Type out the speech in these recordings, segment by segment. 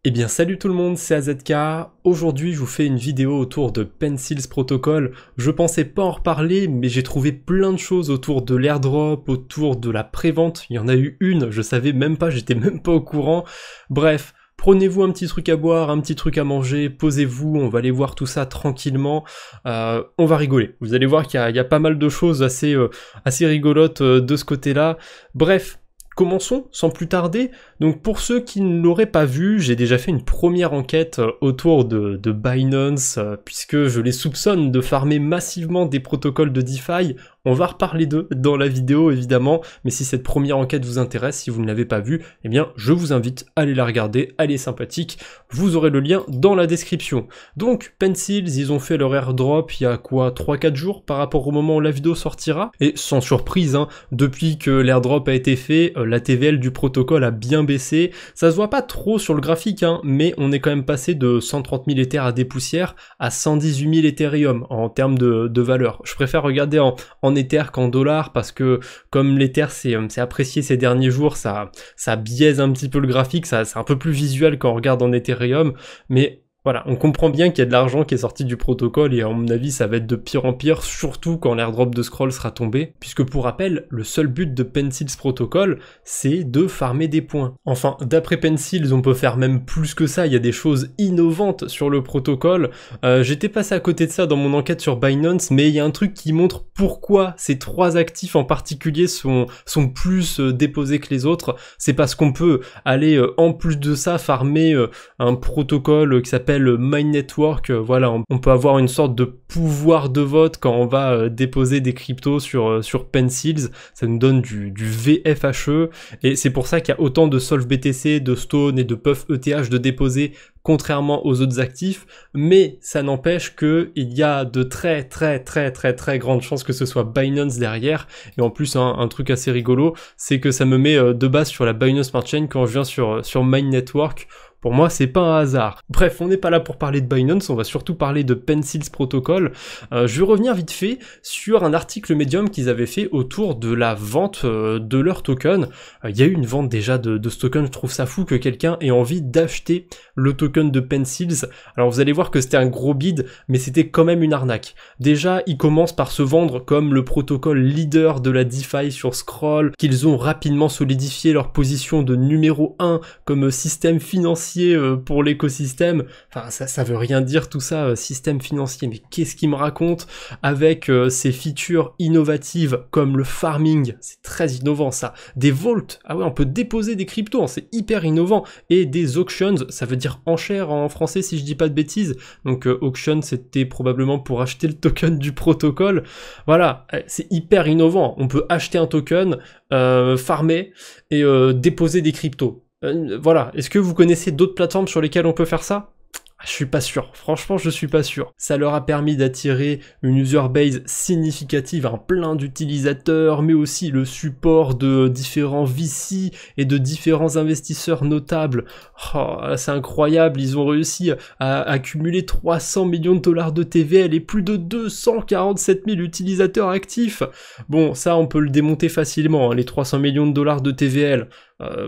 Eh bien salut tout le monde, c'est AZK. Aujourd'hui je vous fais une vidéo autour de Pencils Protocol. Je pensais pas en reparler, mais j'ai trouvé plein de choses autour de l'airdrop, autour de la prévente. Il y en a eu une, je savais même pas, j'étais même pas au courant. Bref, prenez-vous un petit truc à boire, un petit truc à manger, posez-vous, on va aller voir tout ça tranquillement. On va rigoler. Vous allez voir qu'il y a pas mal de choses assez rigolotes de ce côté-là. Bref. Commençons sans plus tarder. Donc pour ceux qui ne l'auraient pas vu, j'ai déjà fait une première enquête autour de Binance, puisque je les soupçonne de farmer massivement des protocoles de DeFi. On va reparler d'eux dans la vidéo évidemment, mais si cette première enquête vous intéresse, si vous ne l'avez pas vue, eh bien je vous invite à aller la regarder, elle est sympathique, vous aurez le lien dans la description. Donc Pencils, ils ont fait leur airdrop il y a quoi, 3-4 jours par rapport au moment où la vidéo sortira, et sans surprise, depuis que l'airdrop a été fait, la TVL du protocole a bien baissé, ça se voit pas trop sur le graphique, mais on est quand même passé de 130 000 Ethers à des poussières à 118 000 Ethereum en termes de valeur. Je préfère regarder en Ether qu'en dollars parce que comme l'Ether c'est apprécié ces derniers jours, ça biaise un petit peu le graphique, c'est un peu plus visuel quand on regarde en Ethereum, mais voilà, on comprend bien qu'il y a de l'argent qui est sorti du protocole et à mon avis ça va être de pire en pire, surtout quand l'airdrop de Scroll sera tombé, puisque pour rappel, le seul but de Pencils Protocol, c'est de farmer des points. Enfin, d'après Pencils, on peut faire même plus que ça, il y a des choses innovantes sur le protocole. J'étais passé à côté de ça dans mon enquête sur Binance, mais il y a un truc qui montre pourquoi ces trois actifs en particulier sont plus déposés que les autres. C'est parce qu'on peut aller en plus de ça farmer un protocole qui s'appelle Mine Network, voilà, on peut avoir une sorte de pouvoir de vote quand on va déposer des cryptos sur Pencils, ça nous donne du VFHE, et c'est pour ça qu'il y a autant de Solve BTC, de Stone et de Puff ETH de déposer, contrairement aux autres actifs, mais ça n'empêche que il y a de très grandes chances que ce soit Binance derrière, et en plus un truc assez rigolo, c'est que ça me met de base sur la Binance Smart Chain quand je viens sur Mine Network. Pour moi, c'est pas un hasard. Bref, on n'est pas là pour parler de Binance, on va surtout parler de Pencils Protocol. Je vais revenir vite fait sur un article Medium qu'ils avaient fait autour de la vente de leur token. Il y a eu une vente déjà de ce token, je trouve ça fou que quelqu'un ait envie d'acheter le token de Pencils. Alors vous allez voir que c'était un gros bid, mais c'était quand même une arnaque. Déjà, ils commencent par se vendre comme le protocole leader de la DeFi sur Scroll, qu'ils ont rapidement solidifié leur position de numéro 1 comme système financier pour l'écosystème. Enfin, ça veut rien dire tout ça, système financier, mais qu'est-ce qu'il me raconte avec ces features innovatives comme le farming, c'est très innovant ça, des vaults, ah ouais, on peut déposer des cryptos, c'est hyper innovant, et des auctions, ça veut dire enchères en français si je dis pas de bêtises, donc auction c'était probablement pour acheter le token du protocole, voilà, c'est hyper innovant, on peut acheter un token, farmer et déposer des cryptos. Voilà, est-ce que vous connaissez d'autres plateformes sur lesquelles on peut faire ça ? Je suis pas sûr, franchement je suis pas sûr. Ça leur a permis d'attirer une user base significative, un plein d'utilisateurs, mais aussi le support de différents VC et de différents investisseurs notables. Oh, c'est incroyable, ils ont réussi à accumuler 300 millions de dollars de TVL et plus de 247 000 utilisateurs actifs. Bon, ça on peut le démonter facilement, les 300 millions de dollars de TVL.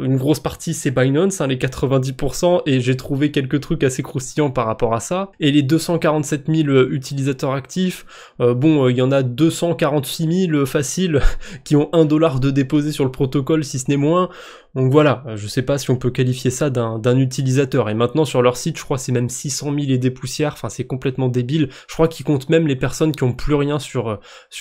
Une grosse partie c'est Binance, les 90%, et j'ai trouvé quelques trucs assez croustillants par rapport à ça. Et les 247 000 utilisateurs actifs, il y en a 246 000 faciles qui ont 1 dollar de déposé sur le protocole, si ce n'est moins. Donc voilà, je sais pas si on peut qualifier ça d'un utilisateur. Et maintenant sur leur site, je crois c'est même 600 000 et des poussières, enfin c'est complètement débile. Je crois qu'ils comptent même les personnes qui ont plus rien sur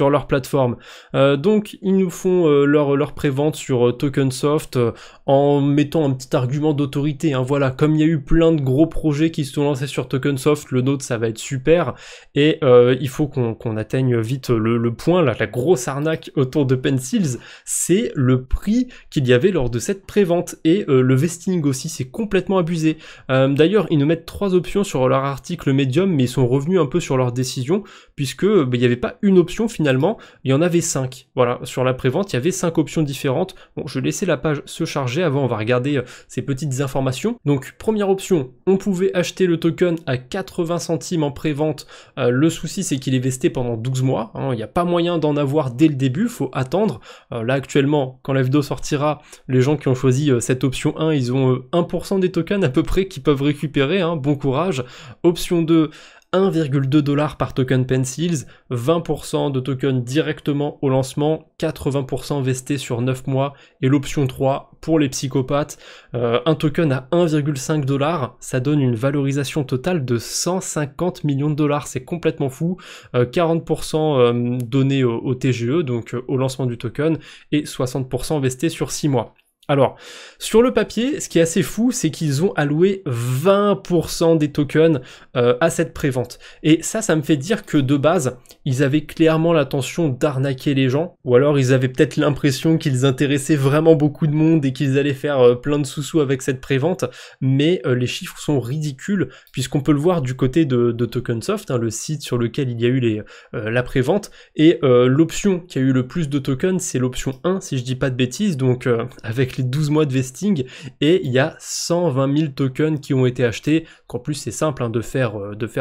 leur plateforme. Donc ils nous font leur prévente sur Tokensoft en mettant un petit argument d'autorité. Voilà, comme il y a eu plein de gros projets qui se sont lancés sur Tokensoft, le nôtre ça va être super. Et il faut qu'on atteigne vite le point, là, la grosse arnaque autour de Pencils, c'est le prix qu'il y avait lors de cette prévente et le vesting aussi, c'est complètement abusé. D'ailleurs, ils nous mettent 3 options sur leur article Medium, mais ils sont revenus un peu sur leur décision, puisque il n'y avait pas une option finalement, il y en avait 5. Voilà, sur la prévente, il y avait 5 options différentes. Bon, je vais laisser la page se charger, avant on va regarder ces petites informations. Donc, première option, on pouvait acheter le token à 80 centimes en prévente. Le souci, c'est qu'il est vesté pendant 12 mois, il n'y a pas moyen d'en avoir dès le début, faut attendre. Là, actuellement, quand la vidéo sortira, les gens qui qui ont choisi cette option 1, ils ont 1% des tokens à peu près qu'ils peuvent récupérer, hein, bon courage. Option 2, 1,2$ par token Pencils, 20% de tokens directement au lancement, 80% vestés sur 9 mois, et l'option 3, pour les psychopathes, un token à 1,5$, ça donne une valorisation totale de 150 millions de dollars, c'est complètement fou, 40% donnés au TGE, donc au lancement du token, et 60% vestés sur 6 mois. Alors, sur le papier, ce qui est assez fou, c'est qu'ils ont alloué 20% des tokens à cette prévente. Et ça me fait dire que de base, ils avaient clairement l'intention d'arnaquer les gens, ou alors ils avaient peut-être l'impression qu'ils intéressaient vraiment beaucoup de monde et qu'ils allaient faire plein de sous-sous avec cette prévente, mais les chiffres sont ridicules, puisqu'on peut le voir du côté de Tokensoft, hein, le site sur lequel il y a eu la prévente, et l'option qui a eu le plus de tokens, c'est l'option 1, si je dis pas de bêtises, donc avec les 12 mois de vesting, et il y a 120 000 tokens qui ont été achetés, qu'en plus c'est simple hein, de faire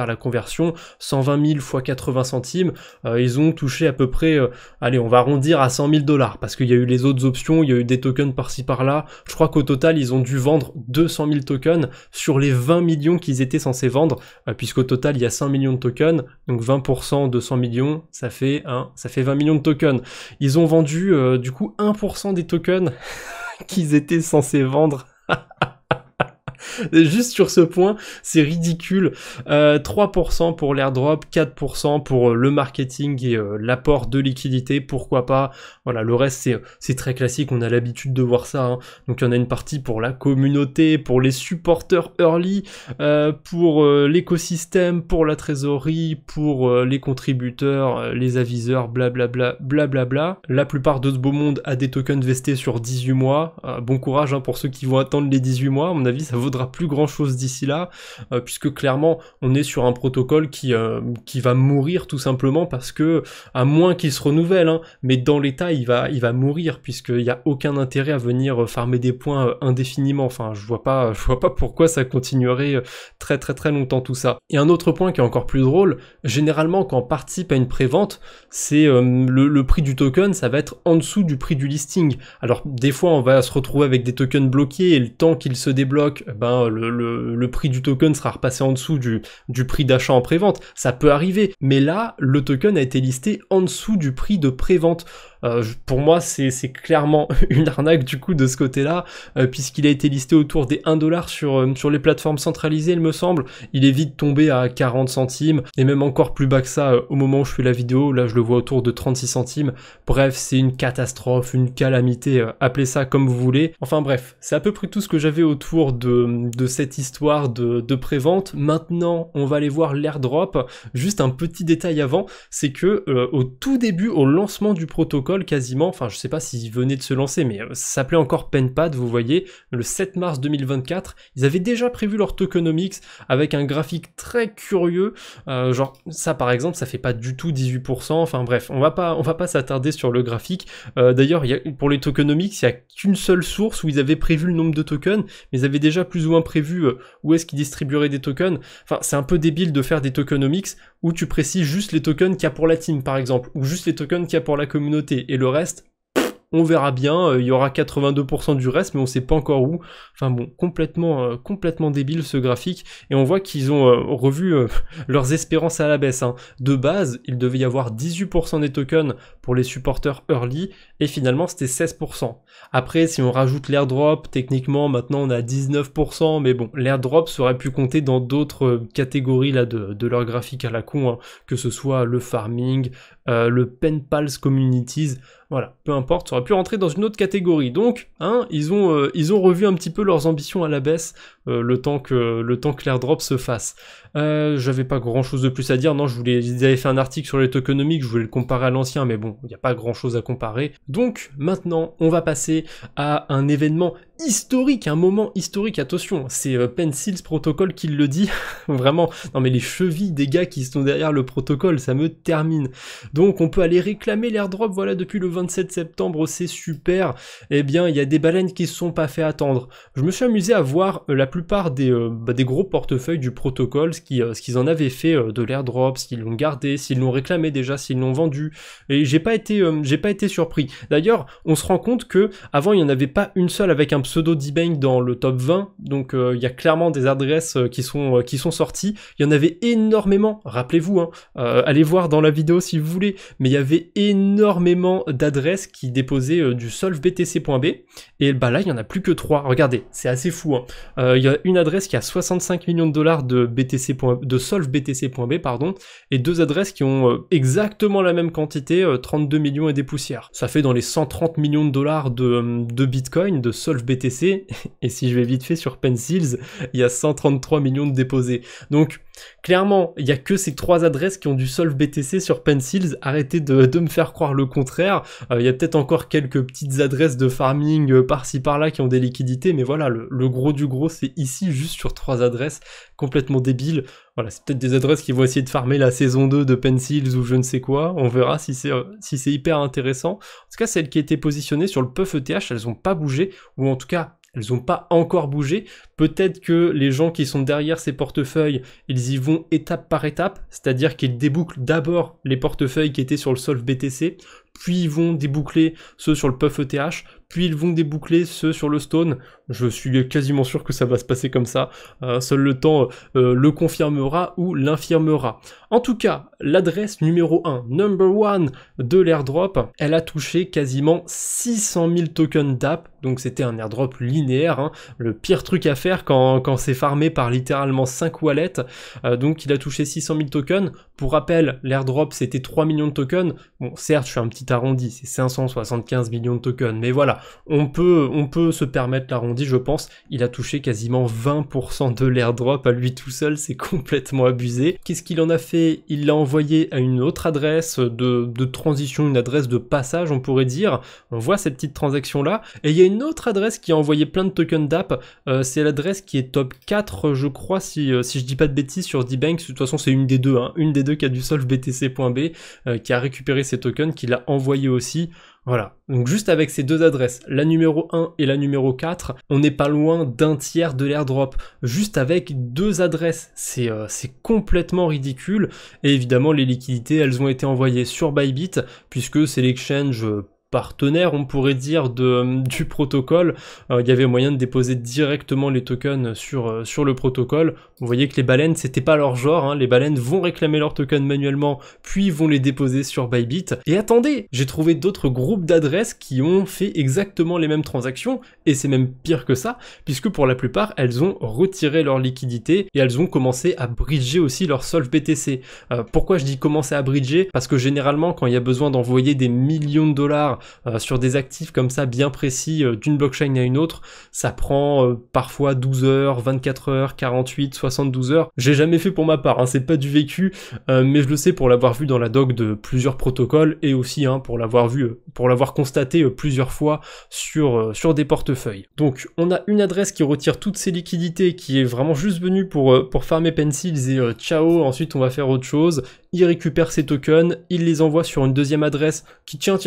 la conversion, 120 000 x 80 centimes, ils ont touché à peu près, allez on va arrondir à 100 000$, parce qu'il y a eu les autres options, il y a eu des tokens par-ci par-là, je crois qu'au total ils ont dû vendre 200 000 tokens sur les 20 millions qu'ils étaient censés vendre, puisqu'au total il y a 5 millions de tokens, donc 20% de 100 millions, ça fait 20 millions de tokens. Ils ont vendu du coup 1% des tokens qu'ils étaient censés vendre. Juste sur ce point, c'est ridicule. 3% pour l'airdrop, 4% pour le marketing et l'apport de liquidité, pourquoi pas. Voilà, le reste c'est très classique, on a l'habitude de voir ça. Hein. Donc il y en a une partie pour la communauté, pour les supporters early, pour l'écosystème, pour la trésorerie, pour les contributeurs, les aviseurs, blablabla, blablabla. La plupart de ce beau monde a des tokens vestés sur 18 mois. Bon courage hein, pour ceux qui vont attendre les 18 mois, à mon avis ça vaudra plus grand chose d'ici là, puisque clairement on est sur un protocole qui va mourir tout simplement parce que, à moins qu'il se renouvelle, hein, mais dans l'état il va mourir, puisqu'il n'y a aucun intérêt à venir farmer des points indéfiniment. Enfin je vois pas pourquoi ça continuerait très très très longtemps tout ça. Et un autre point qui est encore plus drôle, généralement quand on participe à une prévente, c'est le prix du token, ça va être en dessous du prix du listing. Alors des fois on va se retrouver avec des tokens bloqués et le temps qu'ils se débloquent, le prix du token sera repassé en dessous du prix d'achat en prévente. Ça peut arriver, mais là le token a été listé en dessous du prix de prévente. Pour moi c'est clairement une arnaque du coup de ce côté-là, puisqu'il a été listé autour des 1$ sur les plateformes centralisées il me semble. Il est vite tombé à 40 centimes, et même encore plus bas que ça au moment où je fais la vidéo, là je le vois autour de 36 centimes. Bref, c'est une catastrophe, une calamité, appelez ça comme vous voulez. Enfin bref, c'est à peu près tout ce que j'avais autour de cette histoire de prévente. Maintenant on va aller voir l'airdrop. Juste un petit détail avant, c'est que au tout début, au lancement du protocole quasiment, enfin je sais pas s'ils venaient de se lancer, mais ça s'appelait encore Penpad, vous voyez, le 7 mars 2024, ils avaient déjà prévu leur tokenomics avec un graphique très curieux, genre ça par exemple ça fait pas du tout 18%, enfin bref, on va pas s'attarder sur le graphique. D'ailleurs pour les tokenomics, il y a qu'une seule source où ils avaient prévu le nombre de tokens, mais ils avaient déjà plus ou moins prévu où est-ce qu'ils distribueraient des tokens. Enfin c'est un peu débile de faire des tokenomics où tu précises juste les tokens qu'il y a pour la team par exemple, ou juste les tokens qu'il y a pour la communauté, et le reste, on verra bien, il y aura 82% du reste, mais on sait pas encore où. Enfin bon, complètement débile ce graphique, et on voit qu'ils ont revu leurs espérances à la baisse. Hein. De base, il devait y avoir 18% des tokens pour les supporters early, et finalement c'était 16%. Après, si on rajoute l'airdrop, techniquement maintenant on a 19%, mais bon, l'airdrop serait pu compter dans d'autres catégories là de leur graphique à la con, hein, que ce soit le farming, le Penpals Communities, voilà, peu importe, ça aurait pu rentrer dans une autre catégorie. Donc, hein, ils ont revu un petit peu leurs ambitions à la baisse, le temps que l'airdrop se fasse. J'avais pas grand chose de plus à dire, non, ils avaient fait un article sur les tokenomics, je voulais le comparer à l'ancien, mais bon, il n'y a pas grand chose à comparer. Donc, maintenant, on va passer à un événement historique, un moment historique, attention, c'est Pencils Protocol qui le dit, vraiment, non mais les chevilles des gars qui sont derrière le protocole, ça me termine. Donc on peut aller réclamer l'airdrop, voilà, depuis le 27 septembre, c'est super. Eh bien, il y a des baleines qui se sont pas fait attendre. Je me suis amusé à voir la plupart des gros portefeuilles du protocole, ce qu'ils en avaient fait de l'airdrop, s'ils l'ont gardé, s'ils l'ont réclamé déjà, s'ils l'ont vendu, et j'ai pas été surpris. D'ailleurs, on se rend compte que avant il n'y en avait pas une seule avec un pseudo d'eBank dans le top 20, donc il y a clairement des adresses qui sont sorties. Il y en avait énormément, rappelez-vous, hein, allez voir dans la vidéo si vous voulez, mais il y avait énormément d'adresses qui déposaient du solvebtc.b, et bah là il y en a plus que 3. Regardez, c'est assez fou, hein. Il y a une adresse qui a 65 millions de dollars de solvebtc.b, pardon, et 2 adresses qui ont exactement la même quantité, 32 millions et des poussières. Ça fait dans les 130 millions de dollars de Bitcoin, de solvebtc, et si je vais vite fait sur Pencils, il y a 133 millions de déposés. Donc clairement, il n'y a que ces 3 adresses qui ont du solvebtc sur Pencils. Arrêtez de me faire croire le contraire. Il y a peut-être encore quelques petites adresses de farming par-ci par-là qui ont des liquidités, mais voilà, le gros du gros, c'est ici, juste sur 3 adresses complètement débiles. Voilà, c'est peut-être des adresses qui vont essayer de farmer la saison 2 de Pencils ou je ne sais quoi. On verra si c'est hyper intéressant. En tout cas, celles qui étaient positionnées sur le Puff ETH, elles n'ont pas bougé, ou en tout cas, elles n'ont pas encore bougé. Peut-être que les gens qui sont derrière ces portefeuilles, ils y vont étape par étape, c'est-à-dire qu'ils débouclent d'abord les portefeuilles qui étaient sur le solvebtc, puis ils vont déboucler ceux sur le Puff ETH, puis ils vont déboucler ceux sur le Stone. Je suis quasiment sûr que ça va se passer comme ça. Seul le temps le confirmera ou l'infirmera. En tout cas, l'adresse numéro 1, number 1 de l'airdrop, elle a touché quasiment 600 000 tokens d'app. Donc c'était un airdrop linéaire, hein, le pire truc à faire quand c'est farmé par littéralement 5 wallets. Donc il a touché 600 000 tokens. Pour rappel, l'airdrop c'était 3 millions de tokens. Bon, certes, je fais un petit arrondi, c'est 575 millions de tokens, mais voilà, on peut se permettre l'arrondi, je pense. Il a touché quasiment 20% de l'airdrop à lui tout seul, c'est complètement abusé. Qu'est-ce qu'il en a fait? Il l'a envoyé à une autre adresse de transition, une adresse de passage, on pourrait dire. On voit cette petite transaction là, et il y a une autre adresse qui a envoyé plein de tokens d'app, c'est l'adresse qui est top 4, je crois, si je dis pas de bêtises, sur d'eBank. De toute façon, c'est une des deux, hein, une des deux qui a du solvebtc.b, qui a récupéré ces tokens, qui l'a envoyé aussi. Voilà, donc juste avec ces 2 adresses, la numéro 1 et la numéro 4, on n'est pas loin d'un tiers de l'airdrop. Juste avec 2 adresses, c'est complètement ridicule. Et évidemment, les liquidités, elles ont été envoyées sur Bybit, puisque c'est l'exchange partenaire, on pourrait dire, du protocole. Il y avait moyen de déposer directement les tokens sur le protocole. Vous voyez que les baleines, c'était pas leur genre, hein. Les baleines vont réclamer leurs tokens manuellement, puis vont les déposer sur Bybit. Et attendez, j'ai trouvé d'autres groupes d'adresses qui ont fait exactement les mêmes transactions, et c'est même pire que ça, puisque pour la plupart, elles ont retiré leur liquidité, et elles ont commencé à bridger aussi leur solvebtc. Pourquoi je dis commencer à bridger? Parce que généralement, quand il y a besoin d'envoyer des millions de dollars sur des actifs comme ça bien précis d'une blockchain à une autre, ça prend parfois 12 heures, 24 heures, 48, 72 heures. J'ai jamais fait pour ma part, hein, c'est pas du vécu, mais je le sais pour l'avoir vu dans la doc de plusieurs protocoles, et aussi hein, pour l'avoir constaté plusieurs fois sur des portefeuilles. Donc on a une adresse qui retire toutes ses liquidités, qui est vraiment juste venue pour farmer Pencils et ciao, ensuite on va faire autre chose. Il récupère ses tokens, il les envoie sur une deuxième adresse qui tiens,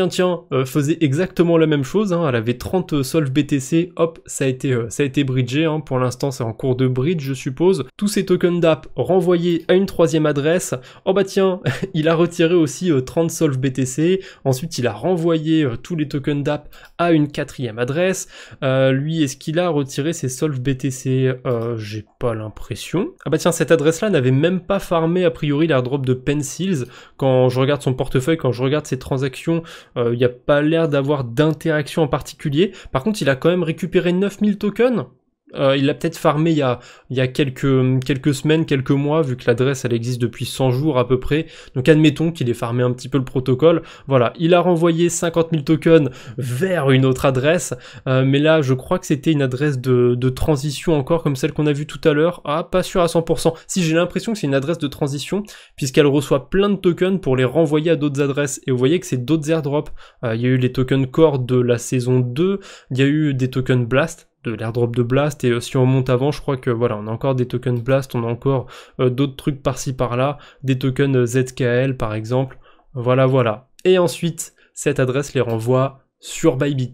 faisait exactement la même chose, hein. Elle avait 30 solvebtc, hop, ça a été bridgé, hein. Pour l'instant c'est en cours de bridge je suppose. Tous ces tokens d'app renvoyés à une troisième adresse, oh bah tiens, il a retiré aussi 30 solvebtc, ensuite il a renvoyé tous les tokens d'app à une quatrième adresse. Lui, est-ce qu'il a retiré ses solvebtc? J'ai pas l'impression. Ah bah tiens, cette adresse là n'avait même pas farmé a priori l'airdrop de Pencils. Quand je regarde son portefeuille, quand je regarde ses transactions, il n'y a pas l'air d'avoir d'interaction en particulier. Par contre, il a quand même récupéré 9000 tokens. Il l'a peut-être farmé il y a quelques semaines, quelques mois, vu que l'adresse elle existe depuis 100 jours à peu près. Donc admettons qu'il ait farmé un petit peu le protocole. Voilà, il a renvoyé 50 000 tokens vers une autre adresse. Mais là, je crois que c'était une adresse de transition encore, comme celle qu'on a vue tout à l'heure. Ah, pas sûr à 100%. Si, j'ai l'impression que c'est une adresse de transition, puisqu'elle reçoit plein de tokens pour les renvoyer à d'autres adresses. Et vous voyez que c'est d'autres airdrops. Il y a eu les tokens core de la saison 2, il y a eu des tokens blast, de l'airdrop de Blast, et si on monte avant, je crois que voilà, on a encore des tokens Blast, on a encore d'autres trucs par-ci par-là, des tokens ZKL par exemple, voilà. Et ensuite, cette adresse les renvoie sur Bybit.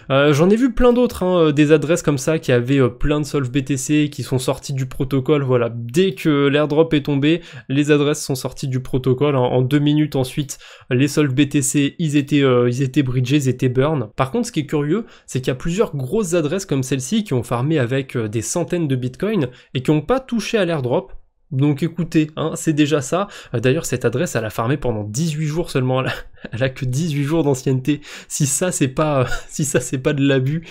J'en ai vu plein d'autres, hein, des adresses comme ça qui avaient plein de solves BTC qui sont sortis du protocole. Voilà, dès que l'airdrop est tombé, les adresses sont sorties du protocole. En 2 minutes ensuite, les solves BTC, ils étaient bridgés, ils étaient burn. Par contre, ce qui est curieux, c'est qu'il y a plusieurs grosses adresses comme celle-ci qui ont farmé avec des centaines de bitcoins et qui n'ont pas touché à l'airdrop. Donc écoutez, hein, c'est déjà ça. D'ailleurs, cette adresse, elle a farmé pendant 18 jours seulement. Elle a que 18 jours d'ancienneté. Si ça, c'est pas de l'abus.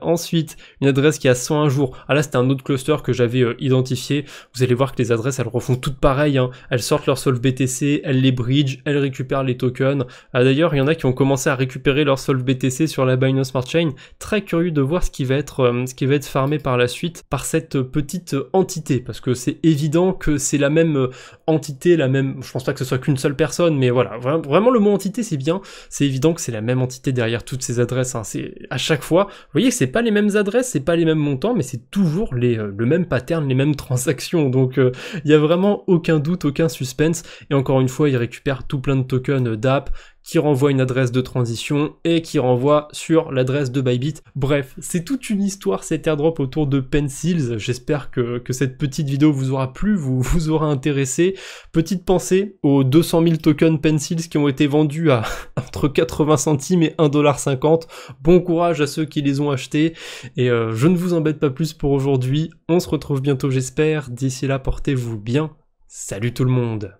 Ensuite, une adresse qui a 101 jours. Ah là, c'était un autre cluster que j'avais identifié. Vous allez voir que les adresses, elles refont toutes pareilles, hein. Elles sortent leur solve BTC, elles les bridge, elles récupèrent les tokens. D'ailleurs, il y en a qui ont commencé à récupérer leur solve BTC sur la Binance Smart Chain. Très curieux de voir ce qui va être farmé par la suite par cette petite entité, parce que c'est évident que c'est la même entité, je pense pas que ce soit qu'une seule personne, mais voilà, vraiment le mot entité c'est bien, c'est évident que c'est la même entité derrière toutes ces adresses, hein. C'est à chaque fois, vous voyez que c'est pas les mêmes adresses, c'est pas les mêmes montants, mais c'est toujours le même pattern, les mêmes transactions, donc il y a vraiment aucun doute, aucun suspense, et encore une fois, ils récupèrent tout plein de tokens d'app, qui renvoie une adresse de transition et qui renvoie sur l'adresse de Bybit. Bref, c'est toute une histoire cet airdrop autour de Pencils. J'espère que cette petite vidéo vous aura plu, vous aura intéressé. Petite pensée aux 200 000 tokens Pencils qui ont été vendus à entre 80 centimes et 1,50 $. Bon courage à ceux qui les ont achetés et je ne vous embête pas plus pour aujourd'hui. On se retrouve bientôt j'espère. D'ici là, portez-vous bien. Salut tout le monde.